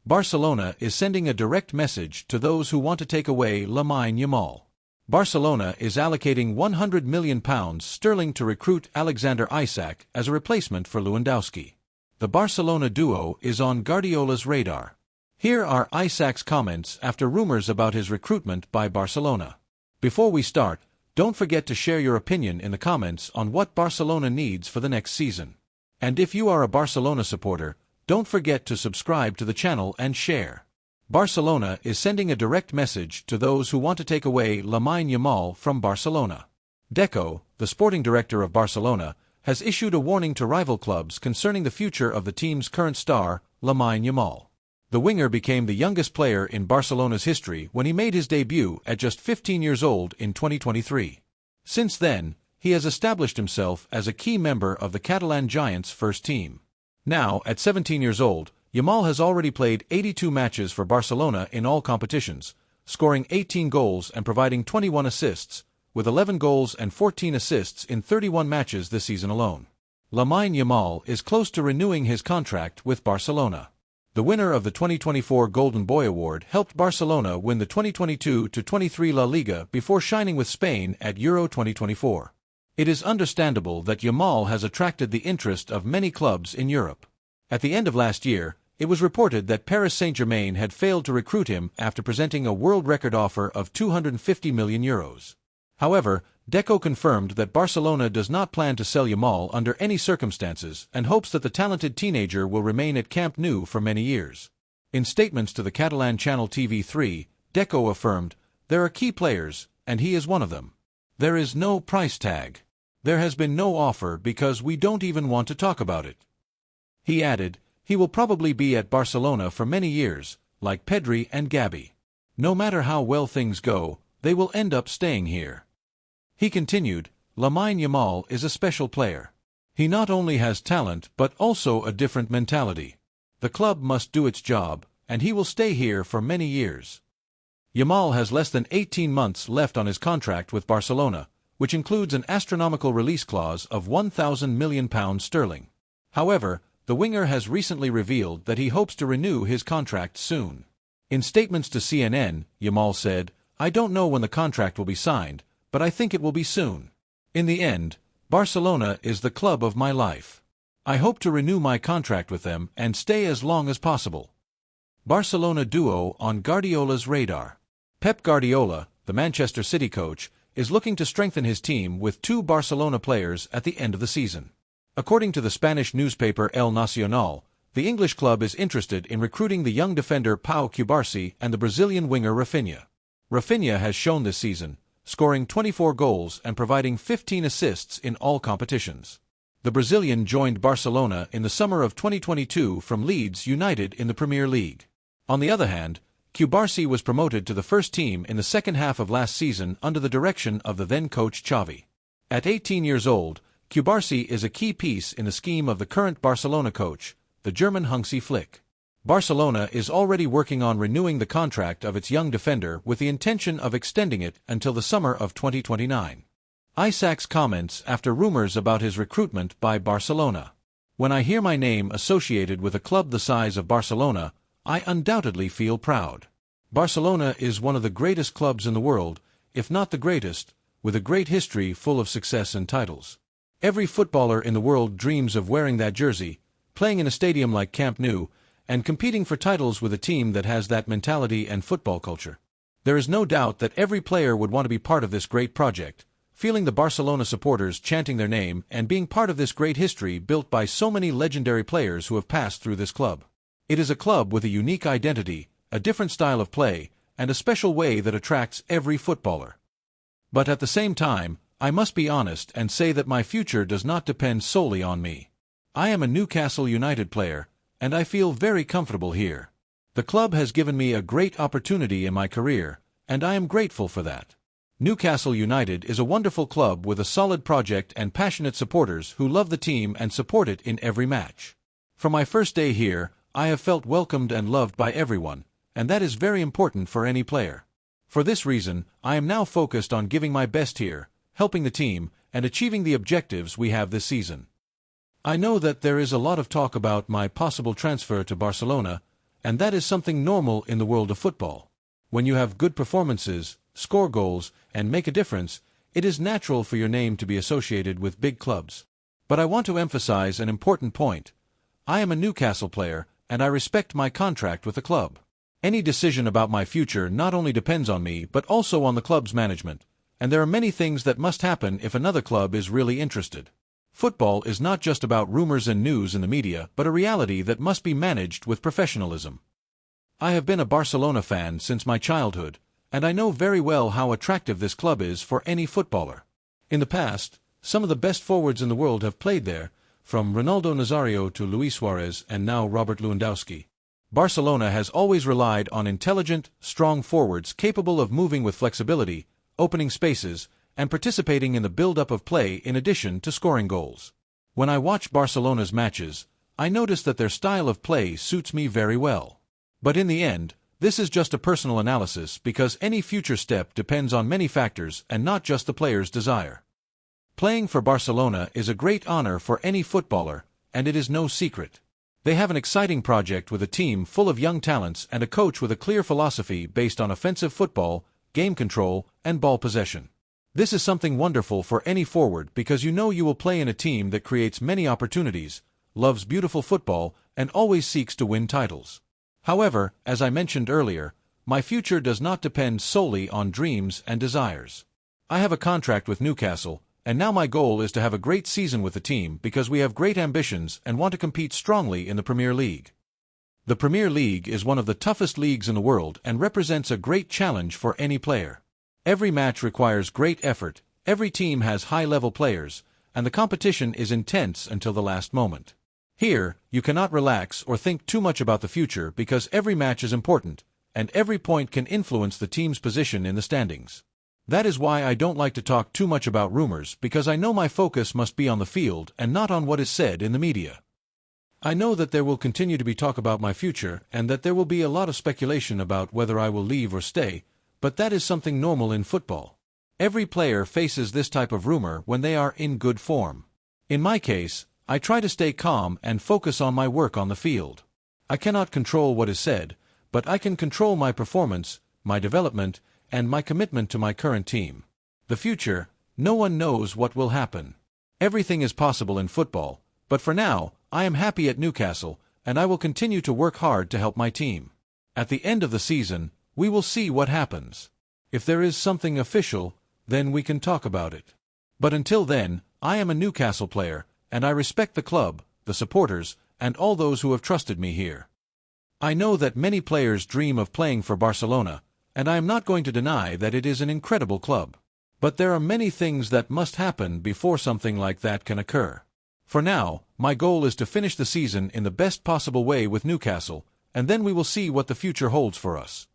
Barcelona is sending a direct message to those who want to take away Lamine Yamal. Barcelona is allocating £100 million to recruit Alexander Isak as a replacement for Lewandowski. The Barcelona duo is on Guardiola's radar. Here are Isak's comments after rumors about his recruitment by Barcelona. Before we start, don't forget to share your opinion in the comments on what Barcelona needs for the next season. And if you are a Barcelona supporter, don't forget to subscribe to the channel and share. Barcelona is sending a direct message to those who want to take away Lamine Yamal from Barcelona. Deco, the sporting director of Barcelona, has issued a warning to rival clubs concerning the future of the team's current star, Lamine Yamal. The winger became the youngest player in Barcelona's history when he made his debut at just 15 years old in 2023. Since then, he has established himself as a key member of the Catalan Giants' first team. Now, at 17 years old, Yamal has already played 82 matches for Barcelona in all competitions, scoring 18 goals and providing 21 assists, with 11 goals and 14 assists in 31 matches this season alone. Lamine Yamal is close to renewing his contract with Barcelona. The winner of the 2024 Golden Boy Award helped Barcelona win the 2022-23 La Liga before shining with Spain at Euro 2024. It is understandable that Yamal has attracted the interest of many clubs in Europe. At the end of last year, it was reported that Paris Saint-Germain had failed to recruit him after presenting a world record offer of €250 million. However, Deco confirmed that Barcelona does not plan to sell Yamal under any circumstances and hopes that the talented teenager will remain at Camp Nou for many years. In statements to the Catalan channel TV3, Deco affirmed, "There are key players, and he is one of them. There is no price tag. There has been no offer because we don't even want to talk about it." He added, "He will probably be at Barcelona for many years, like PEDRI and GAVI. No matter how well things go, they will end up staying here." He continued, "Lamine Yamal is a special player. He not only has talent but also a different mentality. The club must do its job, and he will stay here for many years." Yamal has less than 18 months left on his contract with Barcelona, which includes an astronomical release clause of £1,000 million sterling. However, the winger has recently revealed that he hopes to renew his contract soon. In statements to CNN, Yamal said, "I don't know when the contract will be signed, but I think it will be soon. In the end, Barcelona is the club of my life. I hope to renew my contract with them and stay as long as possible." Barcelona duo on Guardiola's radar. Pep Guardiola, the Manchester City coach, is looking to strengthen his team with two Barcelona players at the end of the season. According to the Spanish newspaper El Nacional, the English club is interested in recruiting the young defender Pau Cubarsí and the Brazilian winger Rafinha. Rafinha has shown this season, scoring 24 goals and providing 15 assists in all competitions. The Brazilian joined Barcelona in the summer of 2022 from Leeds United in the Premier League. On the other hand, Cubarsí was promoted to the first team in the second half of last season under the direction of the then-coach Xavi. At 18 years old, Cubarsí is a key piece in the scheme of the current Barcelona coach, the German Hansi Flick. Barcelona is already working on renewing the contract of its young defender with the intention of extending it until the summer of 2029. Isak's comments after rumors about his recruitment by Barcelona. "When I hear my name associated with a club the size of Barcelona, I undoubtedly feel proud. Barcelona is one of the greatest clubs in the world, if not the greatest, with a great history full of success and titles. Every footballer in the world dreams of wearing that jersey, playing in a stadium like Camp Nou, and competing for titles with a team that has that mentality and football culture. There is no doubt that every player would want to be part of this great project, feeling the Barcelona supporters chanting their name and being part of this great history built by so many legendary players who have passed through this club. It is a club with a unique identity, a different style of play, and a special way that attracts every footballer. But at the same time, I must be honest and say that my future does not depend solely on me. I am a Newcastle United player, and I feel very comfortable here. The club has given me a great opportunity in my career, and I am grateful for that. Newcastle United is a wonderful club with a solid project and passionate supporters who love the team and support it in every match. From my first day here, I have felt welcomed and loved by everyone, and that is very important for any player. For this reason, I am now focused on giving my best here, helping the team, and achieving the objectives we have this season. I know that there is a lot of talk about my possible transfer to Barcelona, and that is something normal in the world of football. When you have good performances, score goals, and make a difference, it is natural for your name to be associated with big clubs. But I want to emphasize an important point. I am a Newcastle player, and I respect my contract with the club. Any decision about my future not only depends on me but also on the club's management, and there are many things that must happen if another club is really interested. Football is not just about rumors and news in the media, but a reality that must be managed with professionalism. I have been a Barcelona fan since my childhood, and I know very well how attractive this club is for any footballer. In the past, some of the best forwards in the world have played there, from Ronaldo Nazario to Luis Suarez and now Robert Lewandowski. Barcelona has always relied on intelligent, strong forwards capable of moving with flexibility, opening spaces, and participating in the build-up of play in addition to scoring goals. When I watch Barcelona's matches, I notice that their style of play suits me very well. But in the end, this is just a personal analysis because any future step depends on many factors and not just the player's desire. Playing for Barcelona is a great honor for any footballer, and it is no secret. They have an exciting project with a team full of young talents and a coach with a clear philosophy based on offensive football, game control, and ball possession. This is something wonderful for any forward because you know you will play in a team that creates many opportunities, loves beautiful football, and always seeks to win titles. However, as I mentioned earlier, my future does not depend solely on dreams and desires. I have a contract with Newcastle, and now my goal is to have a great season with the team because we have great ambitions and want to compete strongly in the Premier League. The Premier League is one of the toughest leagues in the world and represents a great challenge for any player. Every match requires great effort, every team has high-level players, and the competition is intense until the last moment. Here, you cannot relax or think too much about the future because every match is important, and every point can influence the team's position in the standings. That is why I don't like to talk too much about rumors because I know my focus must be on the field and not on what is said in the media. I know that there will continue to be talk about my future and that there will be a lot of speculation about whether I will leave or stay, but that is something normal in football. Every player faces this type of rumor when they are in good form. In my case, I try to stay calm and focus on my work on the field. I cannot control what is said, but I can control my performance, my development, and my commitment to my current team. The future, no one knows what will happen. Everything is possible in football, but for now, I am happy at Newcastle, and I will continue to work hard to help my team. At the end of the season, we will see what happens. If there is something official, then we can talk about it. But until then, I am a Newcastle player, and I respect the club, the supporters, and all those who have trusted me here. I know that many players dream of playing for Barcelona, and I am not going to deny that it is an incredible club. But there are many things that must happen before something like that can occur. For now, my goal is to finish the season in the best possible way with Newcastle, and then we will see what the future holds for us.